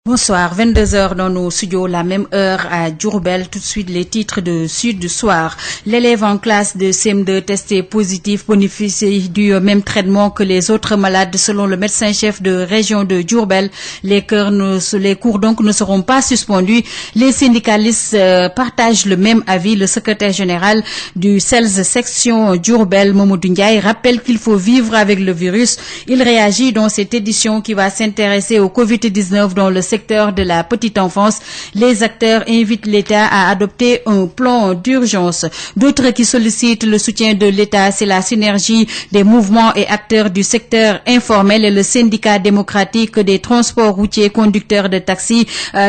Bonsoir, 22h dans nos studios, la même heure à Diourbel. Tout de suite les titres de Sud du soir. L'élève en classe de CM2 testé positif bénéficie du même traitement que les autres malades selon le médecin-chef de région de Diourbel. Les cours donc ne seront pas suspendus. Les syndicalistes partagent le même avis. Le secrétaire général du CELS section Diourbel, Mamadou Ndiaye, rappelle qu'il faut vivre avec le virus. Il réagit dans cette édition qui va s'intéresser au Covid-19 dans le secteur de la petite enfance. Les acteurs invitent l'État à adopter un plan d'urgence. D'autres qui sollicitent le soutien de l'État, c'est la synergie des mouvements et acteurs du secteur informel et le syndicat démocratique des transports routiers conducteurs de taxi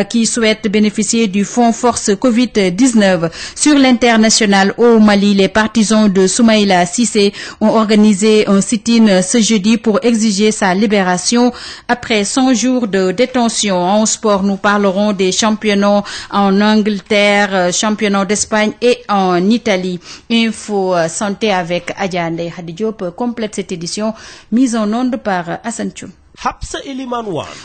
qui souhaitent bénéficier du fonds force Covid-19. Sur l'international au Mali, les partisans de Soumaïla Cissé ont organisé un sit-in ce jeudi pour exiger sa libération après 100 jours de détention. En sport, nous parlerons des championnats en Angleterre, championnats d'Espagne et en Italie. Info santé avec Adja Ndeye Khady Diop complète cette édition mise en onde par Hassan Thioum.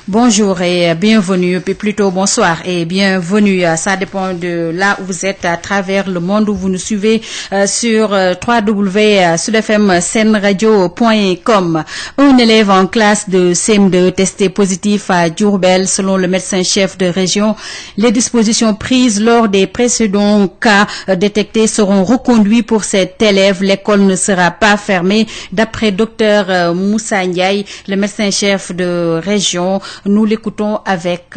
Bonjour et bienvenue, puis plutôt bonsoir et bienvenue. Ça dépend de là où vous êtes à travers le monde où vous nous suivez sur www.sudfmsenradio.com. Un élève en classe de CM2 testé positif à Diourbel selon le médecin-chef de région. Les dispositions prises lors des précédents cas détectés seront reconduites pour cet élève. L'école ne sera pas fermée. D'après Dr Moussa Ndiaye, le médecin-chef de région, nous l'écoutons avec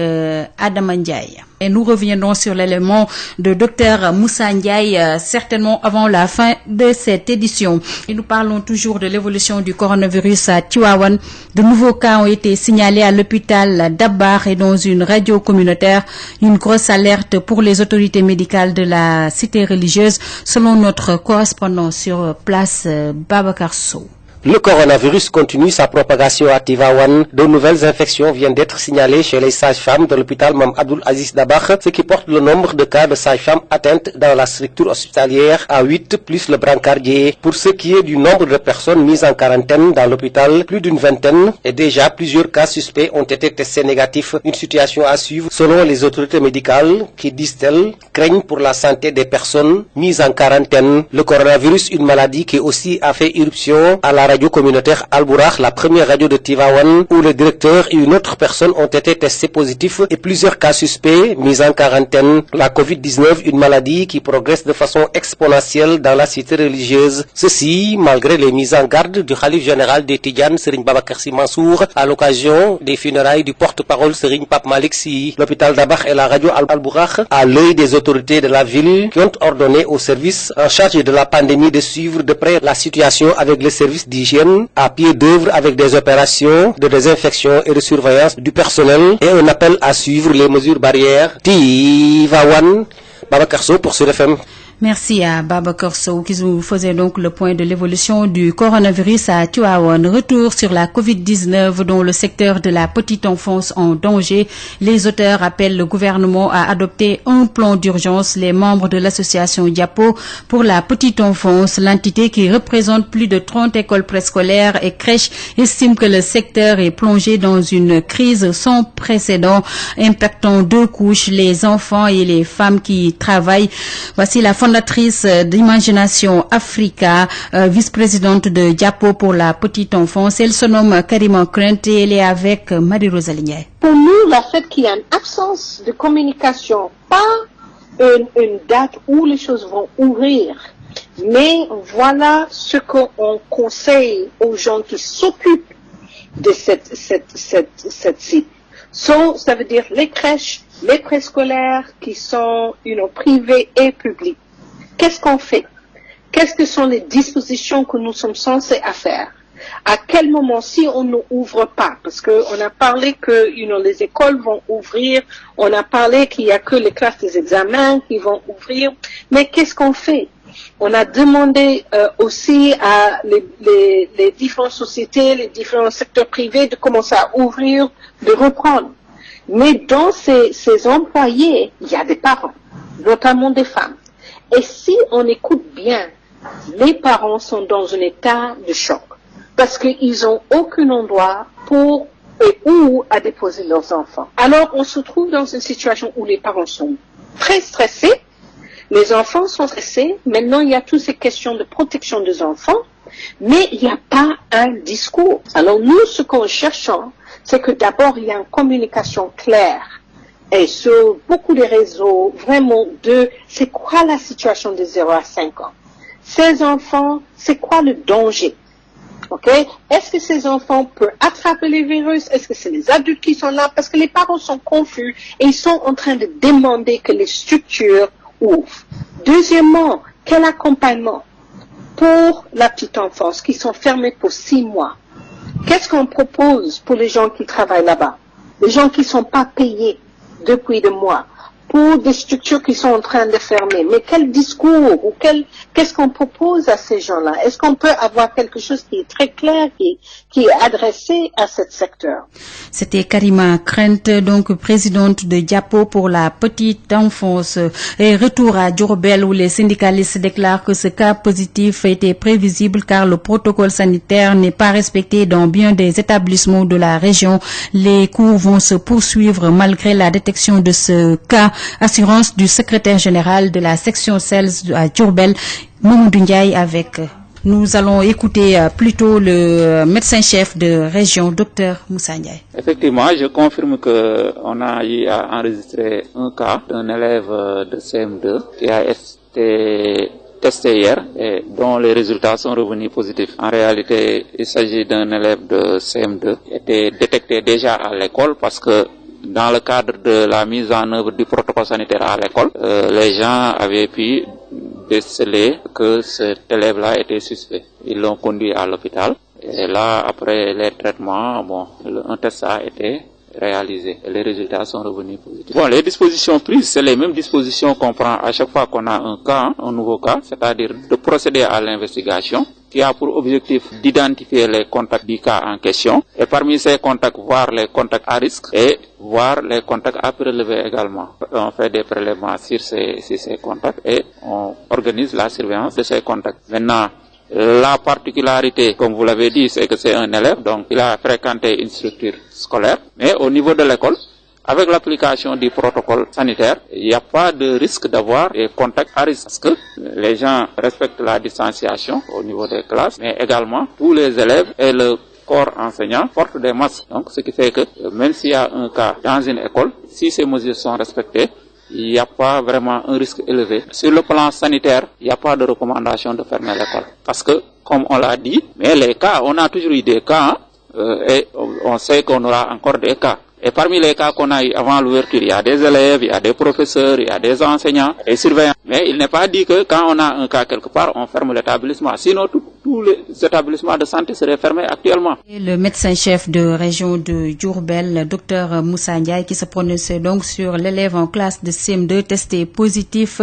Adam Ndiaye. Et nous reviendrons sur l'élément de Dr Moussa Ndiaye certainement avant la fin de cette édition. Et nous parlons toujours de l'évolution du coronavirus à Tivaouane. De nouveaux cas ont été signalés à l'hôpital d'Abbar et dans une radio communautaire. Une grosse alerte pour les autorités médicales de la cité religieuse, selon notre correspondant sur place, Babacar Sow. Le coronavirus continue sa propagation à Tivaouane. De nouvelles infections viennent d'être signalées chez les sages-femmes de l'hôpital Mame Abdoul Aziz Dabakh, ce qui porte le nombre de cas de sages-femmes atteintes dans la structure hospitalière à 8 plus le brancardier. Pour ce qui est du nombre de personnes mises en quarantaine dans l'hôpital, plus d'une vingtaine, et déjà plusieurs cas suspects ont été testés négatifs. Une situation à suivre selon les autorités médicales qui, disent-elles, craignent pour la santé des personnes mises en quarantaine. Le coronavirus, une maladie qui aussi a fait irruption à la radio communautaire Al-Bourakh, la première radio de Tivaouane, où le directeur et une autre personne ont été testés positifs et plusieurs cas suspects mis en quarantaine. La Covid-19, une maladie qui progresse de façon exponentielle dans la cité religieuse. Ceci, malgré les mises en garde du khalife général des Tidjanes, Serigne Babacar Sy Mansour, à l'occasion des funérailles du porte-parole Serigne Pape Malick Sy. L'hôpital d'Abakh et la radio Al-Bourakh, à l'œil des autorités de la ville, qui ont ordonné aux services en charge de la pandémie de suivre de près la situation avec les services d'hygiène à pied d'œuvre avec des opérations de désinfection et de surveillance du personnel et un appel à suivre les mesures barrières. Tivaouane, Babacar Sow pour Sud FM. Merci à Babacar Sow qui vous faisait donc le point de l'évolution du coronavirus à Tivaouane. Retour sur la Covid-19 dans le secteur de la petite enfance en danger. Les auteurs appellent le gouvernement à adopter un plan d'urgence. Les membres de l'association Diapo pour la petite enfance, l'entité qui représente plus de 30 écoles préscolaires et crèches, estiment que le secteur est plongé dans une crise sans précédent, impactant deux couches, les enfants et les femmes qui travaillent. Voici la fondatrice d'Imagination Africa, vice-présidente de Diapo pour la petite enfance. Elle se nomme Karima Krent et elle est avec Marie-Rosalie Ndiaye. Pour nous, le fait qu'il y a une absence de communication, pas une date où les choses vont ouvrir, mais voilà ce qu'on conseille aux gens qui s'occupent de cette site. Ça veut dire les crèches, les préscolaires qui sont privés et publics. Qu'est-ce qu'on fait? Qu'est-ce que sont les dispositions que nous sommes censés à faire? À quel moment, si on ne ouvre pas, parce qu'on a parlé que les écoles vont ouvrir, on a parlé qu'il n'y a que les classes des examens qui vont ouvrir, mais qu'est-ce qu'on fait? On a demandé aussi à les différentes sociétés, les différents secteurs privés de commencer à ouvrir, de reprendre. Mais dans ces employés, il y a des parents, notamment des femmes. Et si on écoute bien, les parents sont dans un état de choc parce qu'ils n'ont aucun endroit pour et où à déposer leurs enfants. Alors, on se trouve dans une situation où les parents sont très stressés, les enfants sont stressés. Maintenant, il y a toutes ces questions de protection des enfants, mais il n'y a pas un discours. Alors, nous, ce qu'on cherche, c'est que d'abord, il y a une communication claire. Et sur beaucoup de réseaux, vraiment, c'est quoi la situation de 0 à 5 ans? Ces enfants, c'est quoi le danger? Ok? Est-ce que ces enfants peuvent attraper les virus? Est-ce que c'est les adultes qui sont là? Parce que les parents sont confus et ils sont en train de demander que les structures ouvrent. Deuxièmement, quel accompagnement pour la petite enfance qui sont fermées pour 6 mois? Qu'est-ce qu'on propose pour les gens qui travaillent là-bas? Les gens qui ne sont pas payés depuis des mois, pour des structures qui sont en train de fermer. Mais quel discours ou qu'est-ce qu'on propose à ces gens-là? Est-ce qu'on peut avoir quelque chose qui est très clair, qui est adressé à ce secteur? C'était Karima Krent, donc présidente de Diapo pour la petite enfance. Et retour à Diourbel où les syndicalistes déclarent que ce cas positif était prévisible car le protocole sanitaire n'est pas respecté dans bien des établissements de la région. Les cours vont se poursuivre malgré la détection de ce cas. Assurance du secrétaire général de la section SELS à Diourbel, Mamadou Ndiaye avec. Nous allons écouter plutôt le médecin-chef de région, Dr Moussa Ndiaye. Effectivement, je confirme qu'on a eu à enregistrer un cas d'un élève de CM2 qui a été testé hier et dont les résultats sont revenus positifs. En réalité, il s'agit d'un élève de CM2 qui était détecté déjà à l'école parce que dans le cadre de la mise en œuvre du protocole sanitaire à l'école, les gens avaient pu déceler que cet élève-là était suspect. Ils l'ont conduit à l'hôpital et là, après les traitements, un test a été réalisé et les résultats sont revenus positifs. Les dispositions prises, c'est les mêmes dispositions qu'on prend à chaque fois qu'on a un cas, un nouveau cas, c'est-à-dire de procéder à l'investigation qui a pour objectif d'identifier les contacts du cas en question et parmi ces contacts, voir les contacts à risque et voir les contacts à prélever également. On fait des prélèvements sur ces contacts et on organise la surveillance de ces contacts. Maintenant, la particularité, comme vous l'avez dit, c'est que c'est un élève, donc il a fréquenté une structure scolaire, mais au niveau de l'école, avec l'application du protocole sanitaire, il n'y a pas de risque d'avoir des contacts à risque parce que les gens respectent la distanciation au niveau des classes, mais également tous les élèves et le corps enseignant portent des masques. Donc, ce qui fait que même s'il y a un cas dans une école, si ces mesures sont respectées, il n'y a pas vraiment un risque élevé. Sur le plan sanitaire, il n'y a pas de recommandation de fermer l'école. Parce que, comme on l'a dit, mais les cas, on a toujours eu des cas, et on sait qu'on aura encore des cas. Et parmi les cas qu'on a eu avant l'ouverture, il y a des élèves, il y a des professeurs, il y a des enseignants, des surveillants. Mais il n'est pas dit que quand on a un cas quelque part, on ferme l'établissement. Sinon, tous les établissements de santé seraient fermés actuellement. Et le médecin-chef de région de Diourbel, Dr Moussa Ndiaye, qui se prononçait donc sur l'élève en classe de CM2 testé positif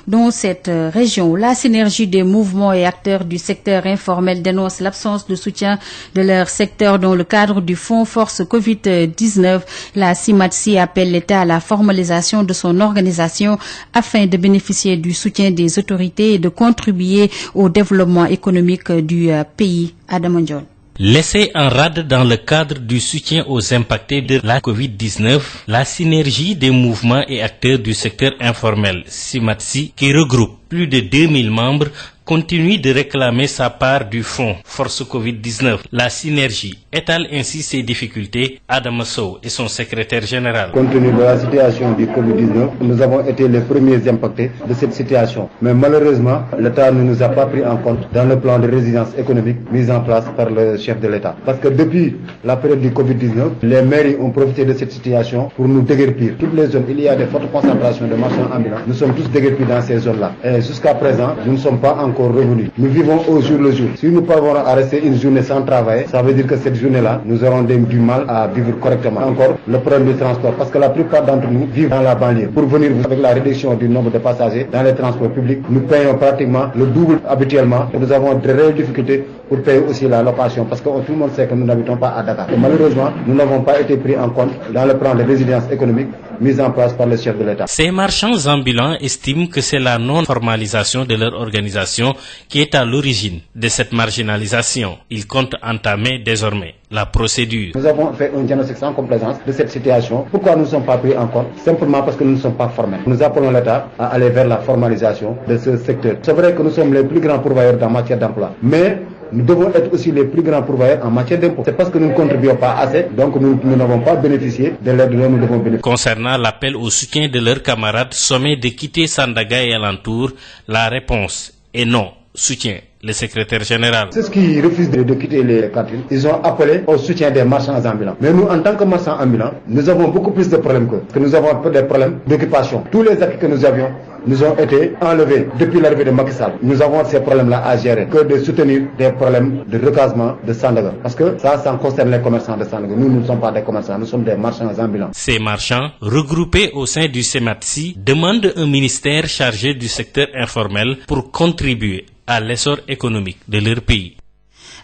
dans cette région. La synergie des mouvements et acteurs du secteur informel dénonce l'absence de soutien de leur secteur dans le cadre du Fonds Force Covid-19. La CIMATSI appelle l'État à la formalisation de son organisation afin de bénéficier du soutien des autorités et de contribuer au développement économique du pays. Adam Ndione. Laissé en rade dans le cadre du soutien aux impactés de la Covid-19, la synergie des mouvements et acteurs du secteur informel, CIMATSI, qui regroupe plus de 2000 membres, continue de réclamer sa part du fonds Force Covid-19. La synergie étale ainsi ses difficultés. Adam Sow et son secrétaire général. Compte tenu de la situation du Covid-19, nous avons été les premiers impactés de cette situation. Mais malheureusement, l'État ne nous a pas pris en compte dans le plan de résilience économique mis en place par le chef de l'État. Parce que depuis la période du Covid-19, les mairies ont profité de cette situation pour nous déguerpir. Toutes les zones, il y a de fortes concentrations de marchands ambulants. Nous sommes tous déguerpis dans ces zones-là. Et jusqu'à présent, nous ne sommes pas encore revenus. Nous vivons au jour le jour. Si nous parvenons à rester une journée sans travailler, ça veut dire que cette journée-là, nous aurons du mal à vivre correctement. Encore, le problème du transport, parce que la plupart d'entre nous vivent dans la banlieue. Pour venir avec la réduction du nombre de passagers dans les transports publics, nous payons pratiquement le double habituellement et nous avons de réelles difficultés pour payer aussi la location, parce que tout le monde sait que nous n'habitons pas à Dakar. Et malheureusement, nous n'avons pas été pris en compte dans le plan de résilience économique mis en place par le chef de l'État. Ces marchands ambulants estiment que c'est la non-formalisation de leur organisation qui est à l'origine de cette marginalisation. Ils comptent entamer désormais la procédure. Nous avons fait un diagnostic sans complaisance de cette situation. Pourquoi nous ne sommes pas pris en compte? Simplement parce que nous ne sommes pas formels. Nous appelons l'État à aller vers la formalisation de ce secteur. C'est vrai que nous sommes les plus grands pourvoyeurs en matière d'emploi, mais nous devons être aussi les plus grands pourvoyeurs en matière d'impôts. C'est parce que nous ne contribuons pas assez, donc nous n'avons pas bénéficié de l'aide dont nous devons bénéficier. Concernant l'appel au soutien de leurs camarades sommés de quitter Sandaga et alentour, la réponse est non. Soutien le secrétaire général. C'est ce qui refusent de quitter les cantines. Ils ont appelé au soutien des marchands ambulants. Mais nous, en tant que marchands ambulants, nous avons beaucoup plus de problèmes que nous avons des problèmes d'occupation. Tous les acquis que nous avions nous ont été enlevés depuis l'arrivée de Macky Sall. Nous avons ces problèmes-là à gérer, que de soutenir des problèmes de recasement de Sandaga. Parce que ça concerne les commerçants de Sandaga. Nous ne sommes pas des commerçants, nous sommes des marchands ambulants. Ces marchands, regroupés au sein du CEMATSI, demandent un ministère chargé du secteur informel pour contribuer à l'essor économique de leur pays.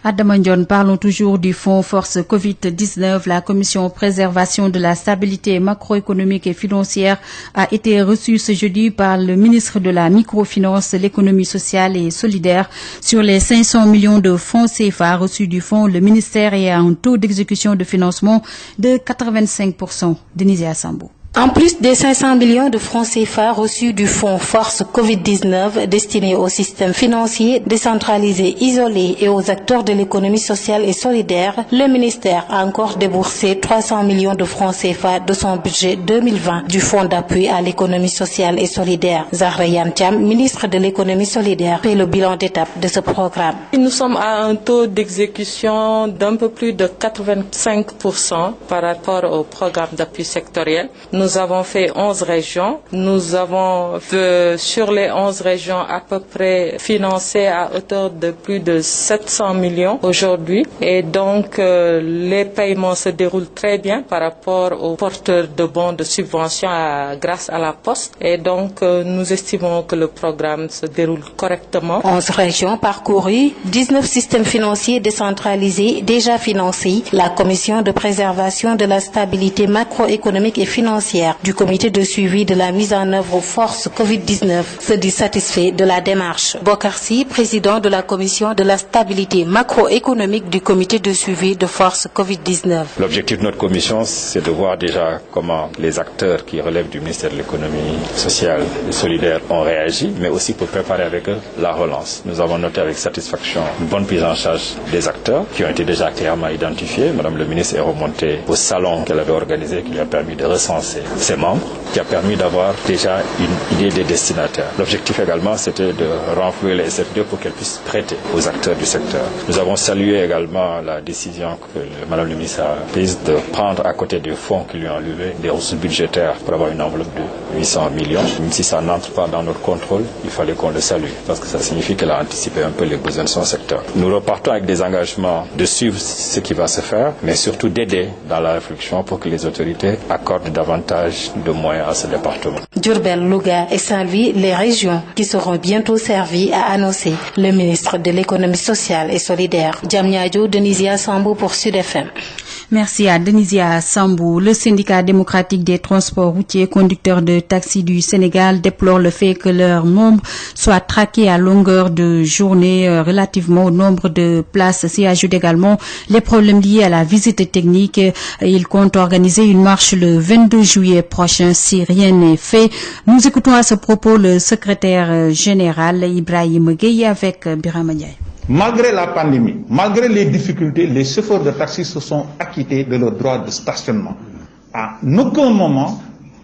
Adama Ndione, parlons toujours du fonds Force Covid-19. La commission préservation de la stabilité macroéconomique et financière a été reçue ce jeudi par le ministre de la microfinance, l'économie sociale et solidaire. Sur les 500 millions de francs CFA reçus du fonds, le ministère est à un taux d'exécution de financement de 85%. Denisia Sambou. En plus des 500 millions de francs CFA reçus du fonds Force Covid-19 destiné au système financier décentralisé, isolé et aux acteurs de l'économie sociale et solidaire, le ministère a encore déboursé 300 millions de francs CFA de son budget 2020 du fonds d'appui à l'économie sociale et solidaire. Zahra Iyane Thiam, ministre de l'économie solidaire, fait le bilan d'étape de ce programme. Nous sommes à un taux d'exécution d'un peu plus de 85% par rapport au programme d'appui sectoriel. Nous avons fait 11 régions. Nous avons, sur les 11 régions, à peu près financé à hauteur de plus de 700 millions aujourd'hui. Et donc, les paiements se déroulent très bien par rapport aux porteurs de bons de subvention grâce à la Poste. Et donc, nous estimons que le programme se déroule correctement. 11 régions parcourues, 19 systèmes financiers décentralisés déjà financés. La Commission de préservation de la stabilité macroéconomique et financière du comité de suivi de la mise en œuvre aux forces Covid-19 se dit satisfait de la démarche. Bokarsi, président de la commission de la stabilité macroéconomique du comité de suivi de forces Covid-19. L'objectif de notre commission, c'est de voir déjà comment les acteurs qui relèvent du ministère de l'économie sociale et solidaire ont réagi, mais aussi pour préparer avec eux la relance. Nous avons noté avec satisfaction une bonne prise en charge des acteurs qui ont été déjà clairement identifiés. Madame le ministre est remontée au salon qu'elle avait organisé, qui lui a permis de recenser ses membres, qui a permis d'avoir déjà une idée des destinataires. L'objectif également, c'était de renflouer les SFD pour qu'elles puissent prêter aux acteurs du secteur. Nous avons salué également la décision que Madame le ministre a prise de prendre à côté des fonds qui lui ont levé des ressources budgétaires pour avoir une enveloppe de 800 millions. Même si ça n'entre pas dans notre contrôle, il fallait qu'on le salue, parce que ça signifie qu'elle a anticipé un peu les besoins de son secteur. Nous repartons avec des engagements de suivre ce qui va se faire, mais surtout d'aider dans la réflexion pour que les autorités accordent davantage de moyens à ce département. Diourbel, Louga et Saint-Louis, les régions qui seront bientôt servies, a annoncé le ministre de l'économie sociale et solidaire. Diamniadio, Denisia Sambou pour Sud FM. Merci à Denisia Sambou. Le syndicat démocratique des transports routiers conducteurs de taxi du Sénégal déplore le fait que leur nombre soit traqué à longueur de journée relativement au nombre de places. S'y ajoutent également les problèmes liés à la visite technique. Ils comptent organiser une marche le 22 juillet prochain si rien n'est fait. Nous écoutons à ce propos le secrétaire général Ibrahim Gueye avec Birama Ndiaye. Malgré la pandémie, malgré les difficultés, les chauffeurs de taxi se sont acquittés de leur droit de stationnement. À aucun moment,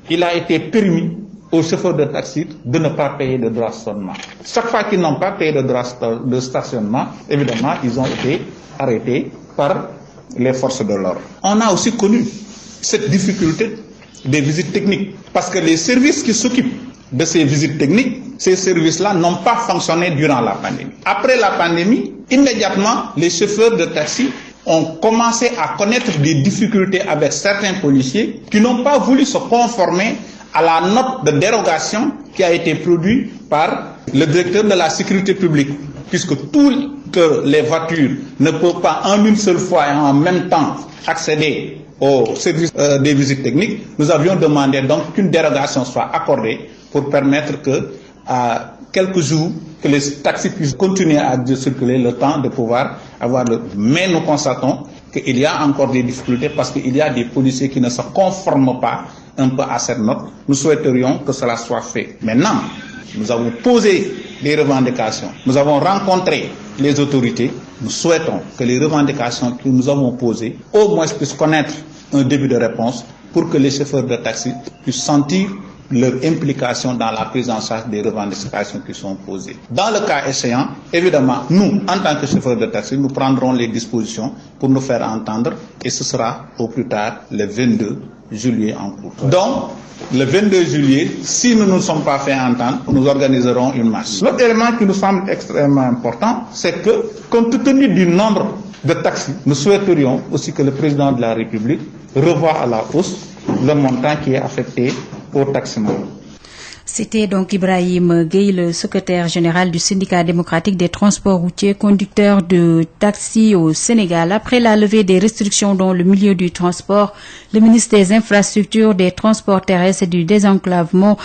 il a été permis aux chauffeurs de taxi de ne pas payer de droit de stationnement. Chaque fois qu'ils n'ont pas payé de droit de stationnement, évidemment, ils ont été arrêtés par les forces de l'ordre. On a aussi connu cette difficulté des visites techniques, parce que les services qui s'occupent de ces visites techniques, ces services-là n'ont pas fonctionné durant la pandémie. Après la pandémie, immédiatement, les chauffeurs de taxi ont commencé à connaître des difficultés avec certains policiers qui n'ont pas voulu se conformer à la note de dérogation qui a été produite par le directeur de la sécurité publique. puisque toutes les voitures ne peuvent pas en une seule fois et en même temps accéder au service des visites techniques, nous avions demandé donc qu'une dérogation soit accordée pour permettre que à quelques jours que les taxis puissent continuer à circuler le temps de pouvoir avoir le... Mais nous constatons qu'il y a encore des difficultés parce qu'il y a des policiers qui ne se conforment pas un peu à cette note. Nous souhaiterions que cela soit fait. Maintenant, nous avons posé des revendications. Nous avons rencontré les autorités. Nous souhaitons que les revendications que nous avons posées au moins puissent connaître un début de réponse pour que les chauffeurs de taxi puissent sentir leur implication dans la prise en charge des revendications qui sont posées. Dans le cas échéant, évidemment, nous, en tant que chauffeurs de taxi, nous prendrons les dispositions pour nous faire entendre et ce sera au plus tard le 22 juillet en cours. Donc, le 22 juillet, si nous ne nous sommes pas fait entendre, nous organiserons une marche. L'autre élément qui nous semble extrêmement important, c'est que, compte tenu du nombre de taxis, nous souhaiterions aussi que le président de la République revoie à la hausse le montant qui est affecté au taxement. C'était donc Ibrahim Gueye, le secrétaire général du syndicat démocratique des transports routiers, conducteurs de taxi au Sénégal. Après la levée des restrictions dans le milieu du transport, le ministre des Infrastructures, des Transports terrestres et du Désenclavement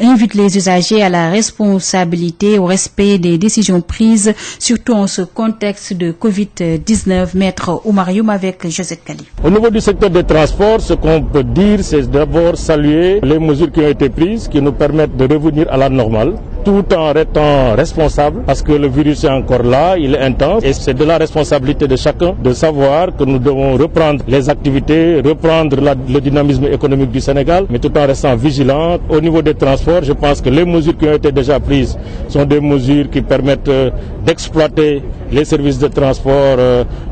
invite les usagers à la responsabilité, au respect des décisions prises, surtout en ce contexte de Covid-19. Maître Oumar Youm avec Josette Kali. Au niveau du secteur des transports, ce qu'on peut dire, c'est d'abord saluer les mesures qui ont été prises, qui nous permettent de revenir à la normale, tout en restant responsable, parce que le virus est encore là, il est intense, et c'est de la responsabilité de chacun de savoir que nous devons reprendre les activités, reprendre le dynamisme économique du Sénégal, mais tout en restant vigilants. Au niveau des transports, je pense que les mesures qui ont été déjà prises sont des mesures qui permettent d'exploiter les services de transport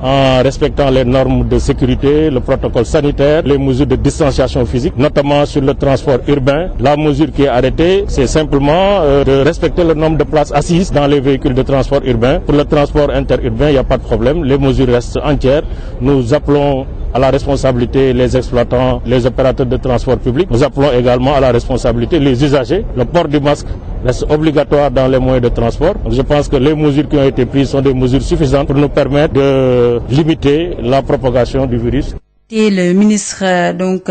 en respectant les normes de sécurité, le protocole sanitaire, les mesures de distanciation physique, notamment sur le transport urbain. La mesure qui est arrêtée, c'est simplement de respecter le nombre de places assises dans les véhicules de transport urbain. Pour le transport interurbain, il n'y a pas de problème, les mesures restent entières. Nous appelons à la responsabilité les exploitants, les opérateurs de transport public. Nous appelons également à la responsabilité les usagers. Le port du masque reste obligatoire dans les moyens de transport. Donc je pense que les mesures qui ont été prises sont des mesures suffisantes pour nous permettre de limiter la propagation du virus. Et le ministre,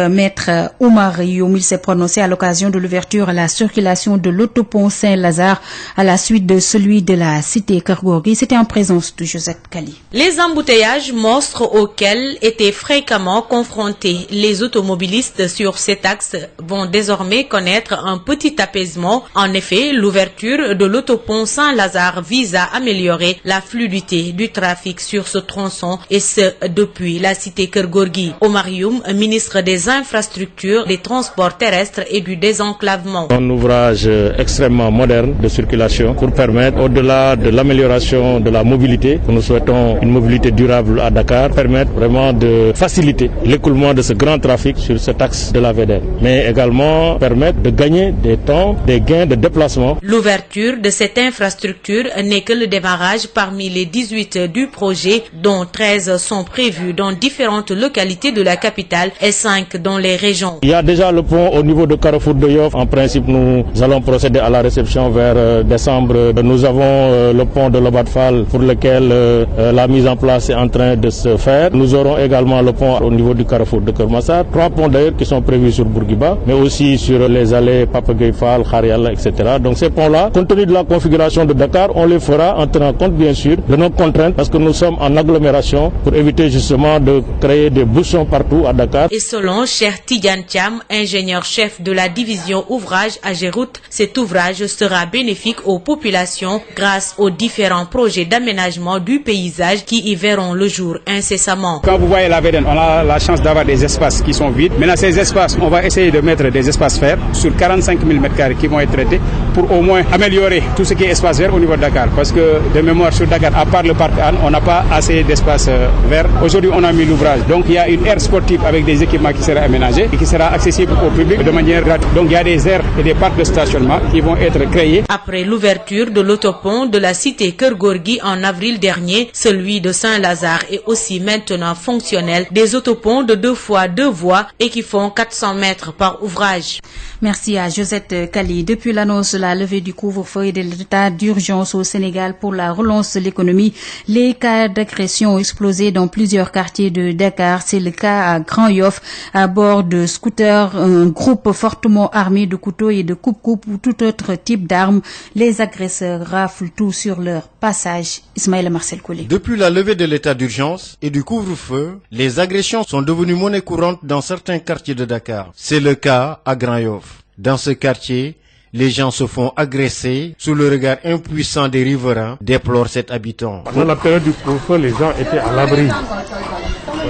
maître Oumar Youm, il s'est prononcé à l'occasion de l'ouverture à la circulation de l'autopont Saint-Lazare à la suite de celui de la cité Keur Gorgui. C'était en présence de Josette Kali. Les embouteillages monstres auxquels étaient fréquemment confrontés les automobilistes sur cet axe vont désormais connaître un petit apaisement. En effet, l'ouverture de l'autopont Saint-Lazare vise à améliorer la fluidité du trafic sur ce tronçon et ce depuis la cité Keur Gorgui. Oumar Youm, ministre des Infrastructures, des Transports terrestres et du Désenclavement. Un ouvrage extrêmement moderne de circulation pour permettre, au-delà de l'amélioration de la mobilité, nous souhaitons une mobilité durable à Dakar, permettre vraiment de faciliter l'écoulement de ce grand trafic sur cet axe de la VDN, mais également permettre de gagner des temps, des gains de déplacement. L'ouverture de cette infrastructure n'est que le démarrage parmi les 18 du projet, dont 13 sont prévus dans différentes localités de la capitale et 5 dans les régions. Il y a déjà le pont au niveau de Carrefour de Yoff. En principe, nous allons procéder à la réception vers décembre. Nous avons le pont de Lobat Fall pour lequel la mise en place est en train de se faire. Nous aurons également le pont au niveau du Carrefour de Keur Massar. 3 ponts d'ailleurs qui sont prévus sur Bourguiba, mais aussi sur les allées Papa Gueye Fall, Khariala, etc. Donc ces ponts-là, compte tenu de la configuration de Dakar, on les fera en tenant compte bien sûr de nos contraintes parce que nous sommes en agglomération pour éviter justement de créer des bouchons partout à Dakar. Et selon Cheikh Tidiane Thiam, ingénieur-chef de la division ouvrage Ageroute, cet ouvrage sera bénéfique aux populations grâce aux différents projets d'aménagement du paysage qui y verront le jour incessamment. Quand vous voyez la VDN, on a la chance d'avoir des espaces qui sont vides. Maintenant, ces espaces, on va essayer de mettre des espaces verts sur 45 000 m² qui vont être traités pour au moins améliorer tout ce qui est espace vert au niveau de Dakar. Parce que de mémoire sur Dakar, à part le parc Anne, on n'a pas assez d'espace vert. Aujourd'hui, on a mis l'ouvrage. Donc il y a une aire sportive avec des équipements qui sera aménagée et qui sera accessible au public de manière gratuite. Donc il y a des aires et des parcs de stationnement qui vont être créés. Après l'ouverture de l'autopont de la cité Keur Gorgui en avril dernier, celui de Saint-Lazare est aussi maintenant fonctionnel. Des autoponts de 2 fois 2 voies et qui font 400 mètres par ouvrage. Merci à Josette Kali. Depuis l'annonce de la levée du couvre-feu et de l'état d'urgence au Sénégal pour la relance de l'économie, les cas d'agression ont explosé dans plusieurs quartiers de Dakar. C'est le cas à Grand-Yoff. À bord de scooters, un groupe fortement armé de couteaux et de coupe-coupe ou tout autre type d'armes. Les agresseurs raflent tout sur leur passage. Ismaël Marcel Collé. Depuis la levée de l'état d'urgence et du couvre-feu, les agressions sont devenues monnaie courante dans certains quartiers de Dakar. C'est le cas à Grand-Yoff. Dans ce quartier, les gens se font agresser sous le regard impuissant des riverains, déplore cet habitant. Pendant la période du couvre-feu, les gens étaient à l'abri.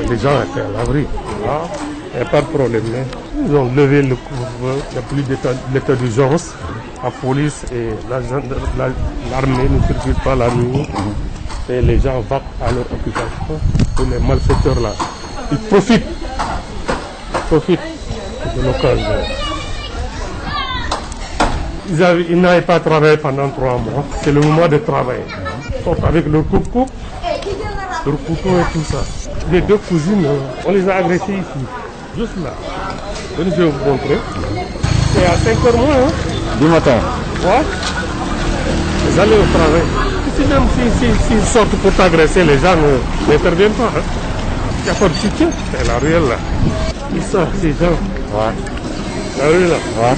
Les gens étaient à l'abri. Voilà. Il n'y a pas de problème. Ils ont levé le couvre-feu, il n'y a plus d'état d'urgence. La police et l'armée ne circulent pas la nuit. Et les gens vont à leur occupation. Et les malfaiteurs là, ils profitent de l'occasion. Ils n'avaient pas travaillé pendant 3 mois. C'est le moment de travailler. Ils sont avec leur coupe-coupe, leur couteau et tout ça. Les 2 cousines, on les a agressées ici, juste là. Je vais vous montrer. C'est à 5h moins. Du matin. Ouais. Ils allaient au travail. S'ils sortent pour t'agresser, les gens n'interviennent pas. Il n'y a pas de soutien. C'est la ruelle là. Ils sortent, ces gens. Ouais. La rue là. Ouais.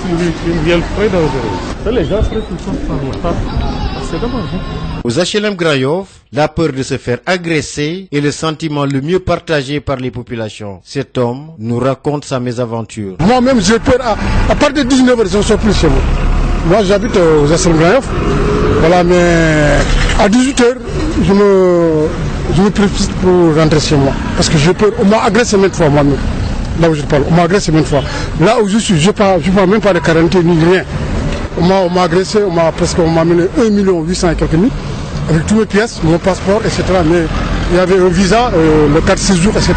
Une vielle très dangereuse. Les gens seraient tout le temps par là. C'est dommage. Aux HLM Grand-Yoff, la peur de se faire agresser est le sentiment le mieux partagé par les populations. Cet homme nous raconte sa mésaventure. Moi-même, j'ai peur. À partir de 19h, je ne sors plus chez moi. Moi, j'habite aux HLM Grand-Yoff. Voilà, mais à 18h, je me précipite pour rentrer chez moi. Parce que j'ai peur. On m'a agressé maintes fois, moi-même. Là où je parle, on m'a agressé maintes fois. Là où je suis, je ne parle même pas de quarantaine ni rien. On m'a agressé, on m'a mené 1 800 000 et quelques mille, avec toutes mes pièces, mon passeport, etc. Mais il y avait un visa, le carte de séjour, etc.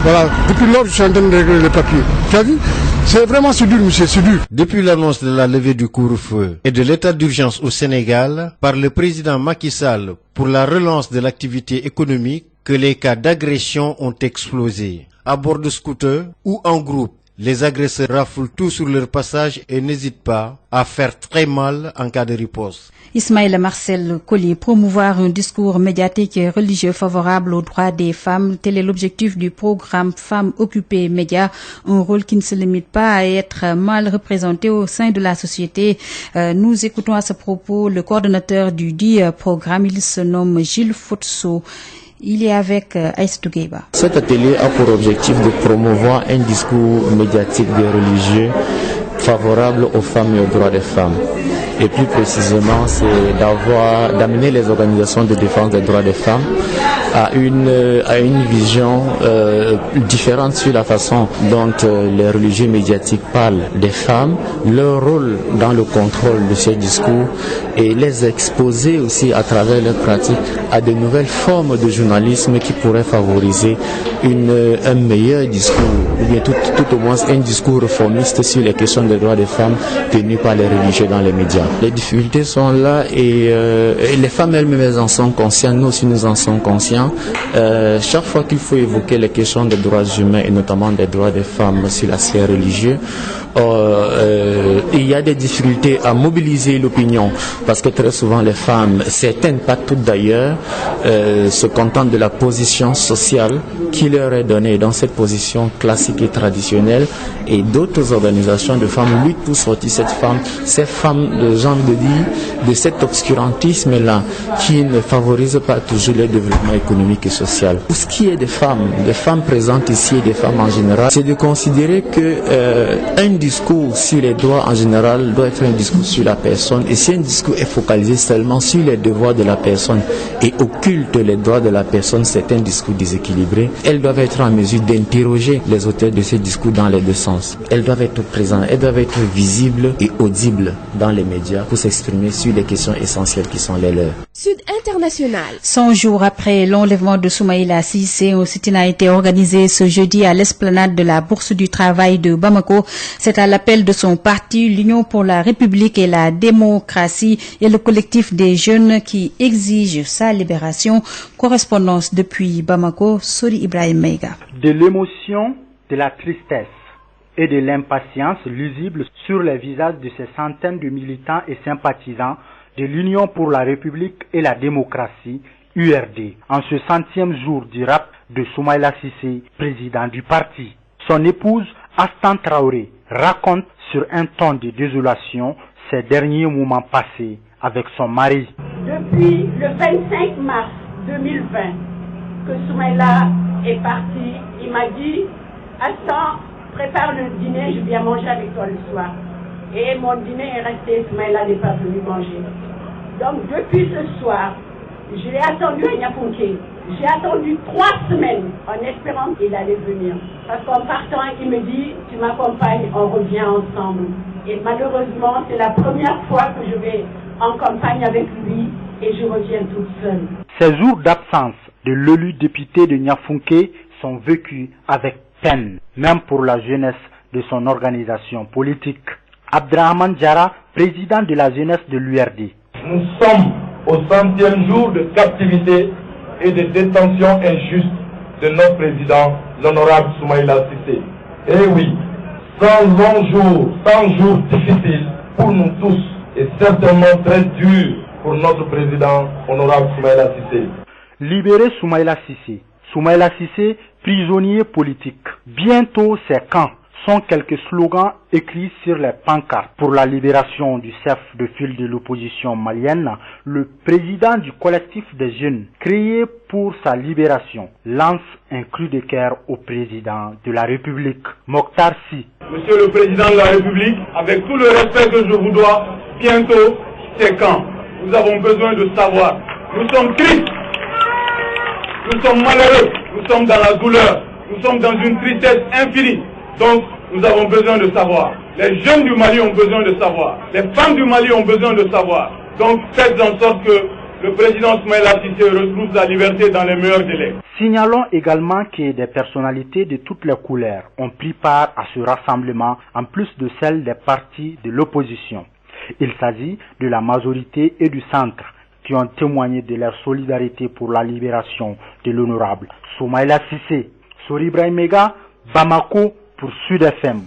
Voilà, depuis lors, je suis en train de régler les papiers. Tu as vu? C'est vraiment dur, monsieur, c'est dur. Depuis l'annonce de la levée du couvre-feu et de l'état d'urgence au Sénégal par le président Macky Sall pour la relance de l'activité économique, que les cas d'agression ont explosé. À bord de scooters ou en groupe, les agresseurs raflent tout sur leur passage et n'hésitent pas à faire très mal en cas de riposte. Ismaël Marcel Collier, promouvoir un discours médiatique et religieux favorable aux droits des femmes. Tel est l'objectif du programme Femmes occupées médias, un rôle qui ne se limite pas à être mal représenté au sein de la société. Nous écoutons à ce propos le coordonnateur du dit programme, il se nomme Gilles Fotso. Il est avec Aïssatou Gueiba. Cet atelier a pour objectif de promouvoir un discours médiatique des religieux favorable aux femmes et aux droits des femmes. Et plus précisément, c'est d'amener les organisations de défense des droits des femmes à une vision différente sur la façon dont les religieux médiatiques parlent des femmes, leur rôle dans le contrôle de ces discours et les exposer aussi à travers leurs pratiques à de nouvelles formes de journalisme qui pourraient favoriser un meilleur discours, ou bien tout au moins un discours réformiste sur les questions des droits des femmes tenues par les religieux dans les médias. Les difficultés sont là et les femmes elles-mêmes en sont conscientes, nous aussi nous en sommes conscients. Chaque fois qu'il faut évoquer les questions des droits humains et notamment des droits des femmes sur la sphère religieuse, il y a des difficultés à mobiliser l'opinion parce que très souvent les femmes, certaines, pas toutes d'ailleurs, se contentent de la position sociale qui leur est donnée dans cette position classique et traditionnelle, et d'autres organisations de femmes luttent pour sortir ces femmes de genre de dire, de cet obscurantisme-là qui ne favorise pas toujours le développement économique et social. Pour ce qui est des femmes présentes ici et des femmes en général, c'est de considérer que un discours sur les droits en général doit être un discours sur la personne, et si un discours est focalisé seulement sur les devoirs de la personne et occulte les droits de la personne, c'est un discours déséquilibré. Elles doivent être en mesure d'interroger les autorités portée de ce discours dans les deux sens. Elles doivent être présentes, elles doivent être visibles et audibles dans les médias pour s'exprimer sur les questions essentielles qui sont les leurs. Sud International. 100 jours après l'enlèvement de Soumaïla Cissé, un sit-in a été organisé ce jeudi à l'esplanade de la Bourse du Travail de Bamako. C'est à l'appel de son parti, l'Union pour la République et la démocratie et le collectif des jeunes qui exigent sa libération. Correspondance depuis Bamako, Sori Ibrahim Meiga. De l'émotion, de la tristesse et de l'impatience lisibles sur les visages de ces centaines de militants et sympathisants de l'Union pour la République et la démocratie, URD, en ce 100e jour du rap de Soumaïla Cissé, président du parti. Son épouse, Astan Traoré, raconte sur un ton de désolation ces derniers moments passés avec son mari. Depuis le 25 mars 2020 que Soumaïla est parti, il m'a dit « Astan, prépare le dîner, je viens manger avec toi le soir. » Et mon dîner est resté, Soumaïla n'est pas venu manger. Donc depuis ce soir, je l'ai attendu à Niafunké. J'ai attendu 3 semaines en espérant qu'il allait venir. Parce qu'en partant, il me dit, tu m'accompagnes, on revient ensemble. Et malheureusement, c'est la première fois que je vais en campagne avec lui et je reviens toute seule. Ces jours d'absence de l'élu député de Niafunké sont vécus avec peine, même pour la jeunesse de son organisation politique. Abdrahman Diarra, président de la jeunesse de l'URD. Nous sommes au 100e jour de captivité et de détention injuste de notre président, l'honorable Soumaïla Cissé. Et oui, 100 jours difficiles pour nous tous et certainement très durs pour notre président, honorable Soumaïla Cissé. Libérer Soumaïla Cissé. Soumaïla Cissé, prisonnier politique. Bientôt c'est quand sont quelques slogans écrits sur les pancartes. Pour la libération du chef de file de l'opposition malienne, le président du collectif des jeunes, créé pour sa libération, lance un cri de cœur au président de la République, Mokhtar Sy. Monsieur le président de la République, avec tout le respect que je vous dois, bientôt c'est quand? Nous avons besoin de savoir. Nous sommes tristes, nous sommes malheureux, nous sommes dans la douleur, nous sommes dans une tristesse infinie. Donc, nous avons besoin de savoir. Les jeunes du Mali ont besoin de savoir. Les femmes du Mali ont besoin de savoir. Donc, faites en sorte que le président Soumaïla Cissé retrouve sa liberté dans les meilleurs délais. Signalons également que des personnalités de toutes les couleurs ont pris part à ce rassemblement, en plus de celles des partis de l'opposition. Il s'agit de la majorité et du centre qui ont témoigné de leur solidarité pour la libération de l'honorable Soumaïla Cissé. Sori Ibrahim Meiga, Bamako, pour Sud FM.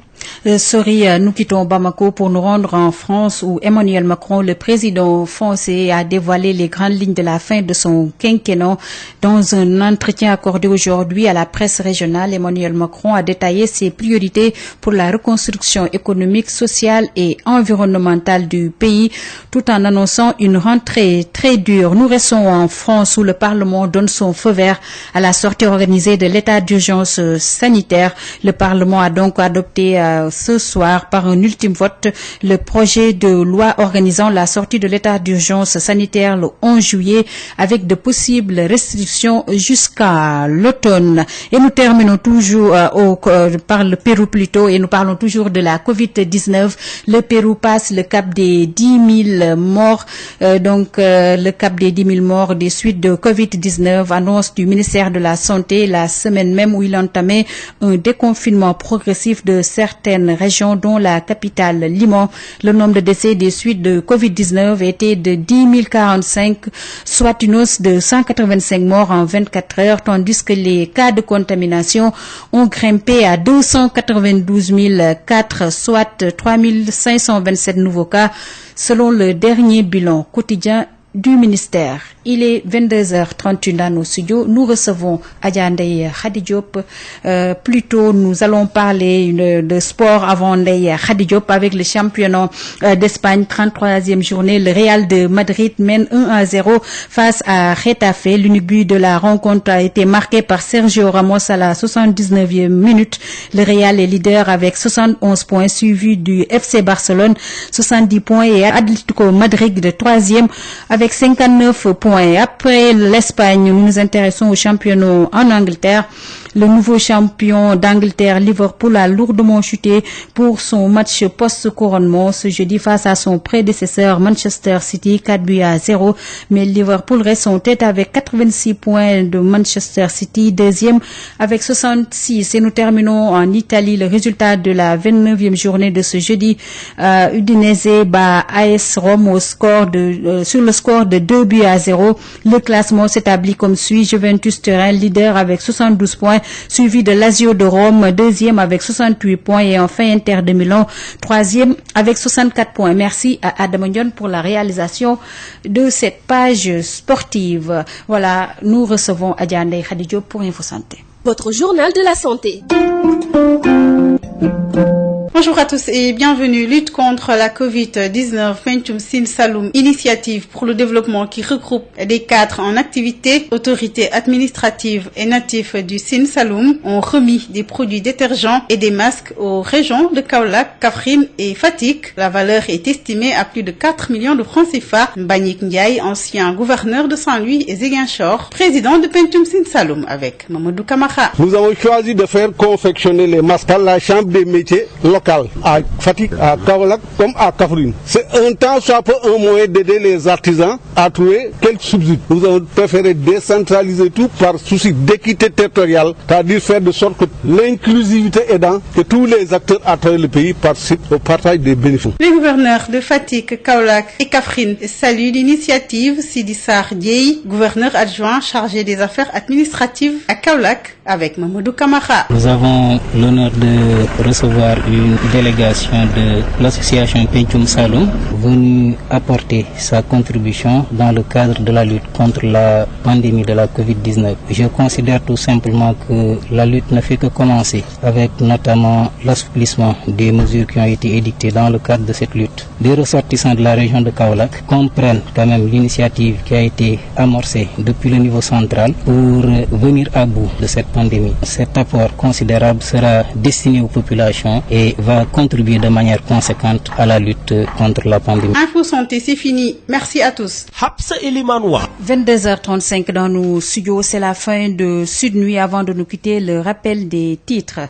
Nous quittons Bamako pour nous rendre en France où Emmanuel Macron, le président français, a dévoilé les grandes lignes de la fin de son quinquennat. Dans un entretien accordé aujourd'hui à la presse régionale, Emmanuel Macron a détaillé ses priorités pour la reconstruction économique, sociale et environnementale du pays, tout en annonçant une rentrée très dure. Nous restons en France où le Parlement donne son feu vert à la sortie organisée de l'état d'urgence sanitaire. Le Parlement a donc adopté ce soir par un ultime vote le projet de loi organisant la sortie de l'état d'urgence sanitaire le 11 juillet avec de possibles restrictions jusqu'à l'automne. Et nous terminons toujours par le Pérou plutôt et nous parlons toujours de la Covid-19. Le Pérou passe le cap des 10 000 morts. Le cap des 10 000 morts des suites de Covid-19, annonce du ministère de la Santé la semaine même où il entamait un déconfinement progressif de certaines régions dont la capitale Lima. Le nombre de décès des suites de Covid-19 était de 10 045, soit une hausse de 185 morts en 24 heures, tandis que les cas de contamination ont grimpé à 292 004, soit 3 527 nouveaux cas, selon le dernier bilan quotidien du ministère. Il est 22h31 dans nos studios. Nous recevons Adja Ndeye Khady Diop. Plutôt, nous allons parler de sport avant Ndeye Khady Diop avec le championnat d'Espagne, 33e journée. Le Real de Madrid mène 1-0 face à Getafe. L'unique but de la rencontre a été marqué par Sergio Ramos à la 79e minute. Le Real est leader avec 71 points, suivi du FC Barcelone, 70 points, et Atlético Madrid de 3e avec 59 points. Après l'Espagne, nous nous intéressons au championnat en Angleterre. Le nouveau champion d'Angleterre, Liverpool, a lourdement chuté pour son match post-couronnement ce jeudi face à son prédécesseur Manchester City, 4-0. Mais Liverpool reste en tête avec 86 points de Manchester City, deuxième avec 66. Et nous terminons en Italie. Le résultat de la 29e journée de ce jeudi, Udinese bat AS Rome sur le score de 2-0. Le classement s'établit comme suit: Juventus Turin, leader avec 72 points, suivi de Lazio de Rome, deuxième avec 68 points, et enfin Inter de Milan, troisième avec 64 points. Merci à Adam Ndion pour la réalisation de cette page sportive. Voilà, nous recevons Adja Ndeye Khady Diop pour Info Santé. Votre journal de la santé. Bonjour à tous et bienvenue. Lutte contre la Covid-19, Pencum Sine Saloum, initiative pour le développement qui regroupe des cadres en activité. Autorités administratives et natifs du Sine Saloum ont remis des produits détergents et des masques aux régions de Kaolack, Kaffrine et Fatick. La valeur est estimée à plus de 4 millions de francs CFA. Mbagnick Ndiaye, ancien gouverneur de Saint-Louis et Ziguinchor, président de Pencum Sine Saloum avec Mamadou Kamara. Nous avons choisi de faire confectionner les masques par la chambre des métiers locale à Fatick, à Kaolack comme à Kaffrine. C'est un temps soit peu un moyen d'aider les artisans à trouver quelques subsides. Nous avons préféré décentraliser tout par souci d'équité territoriale, c'est-à-dire faire de sorte que l'inclusivité aidant que tous les acteurs à travers le pays participent au partage des bénéfices. Les gouverneurs de Fatick, Kaolack et Kaffrine saluent l'initiative. Sidi Sarr Dieye, gouverneur adjoint chargé des affaires administratives à Kaolack avec Mamadou Kamara. Nous avons l'honneur de recevoir une délégation de l'association Pencum Saloum venue apporter sa contribution dans le cadre de la lutte contre la pandémie de la Covid-19. Je considère tout simplement que la lutte ne fait que commencer avec notamment l'assouplissement des mesures qui ont été édictées dans le cadre de cette lutte. Les ressortissants de la région de Kaolack comprennent quand même l'initiative qui a été amorcée depuis le niveau central pour venir à bout de cette pandémie. Cet apport considérable sera destiné aux populations et va contribuer de manière conséquente à la lutte contre la pandémie. Info Santé, c'est fini. Merci à tous. 22h35 dans nos studios, c'est la fin de Sud Nuit. Avant de nous quitter, le rappel des titres.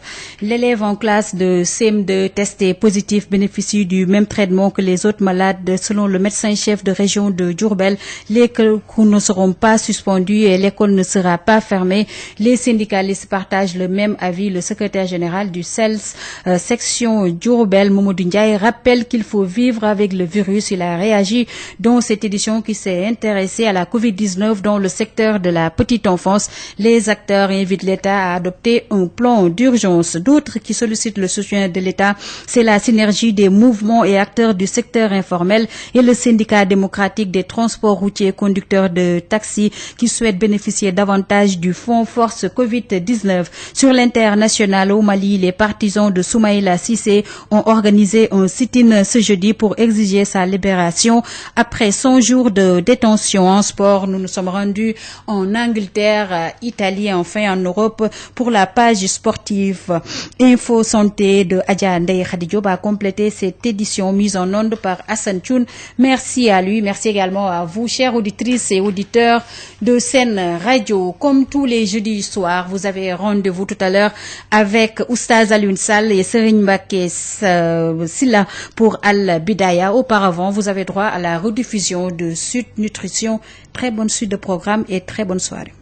L'élève en classe de CM2 testé positif bénéficie du même traitement que les autres malades. Selon le médecin-chef de région de Diourbel, les cours ne seront pas suspendus et l'école ne sera pas fermée. Les syndicalistes partagent le même avis. Le secrétaire général du CELS, section Diourbel, Mamadou Ndiaye, rappelle qu'il faut vivre avec le virus. Il a réagi dans cette édition qui s'est intéressée à la Covid-19 dans le secteur de la petite enfance. Les acteurs invitent l'État à adopter un plan d'urgence. D'autres qui sollicitent le soutien de l'État, c'est la synergie des mouvements et acteurs du secteur informel et le syndicat démocratique des transports routiers conducteurs de taxis qui souhaitent bénéficier davantage du fonds Force Covid-19. Sur l'international au Mali, les partisans de Soumaïla Cissé ont organisé un sit-in ce jeudi pour exiger sa libération après 100 jours de détention. En sport, nous nous sommes rendus en Angleterre, Italie et enfin en Europe pour la page sportive. Info Santé de Adja Ndeye Khady Diop a complété cette édition mise en onde par Hassan Thioune. Merci à lui. Merci également à vous, chères auditrices et auditeurs de Sen Radio. Comme tous les jeudis soirs, vous avez rendez-vous tout à l'heure avec Oustaz Alioune Sall et Serigne Mbacké Silla pour Al Bidaya. Auparavant, vous avez droit à la rediffusion de Sud Nutrition. Très bonne suite de programme et très bonne soirée.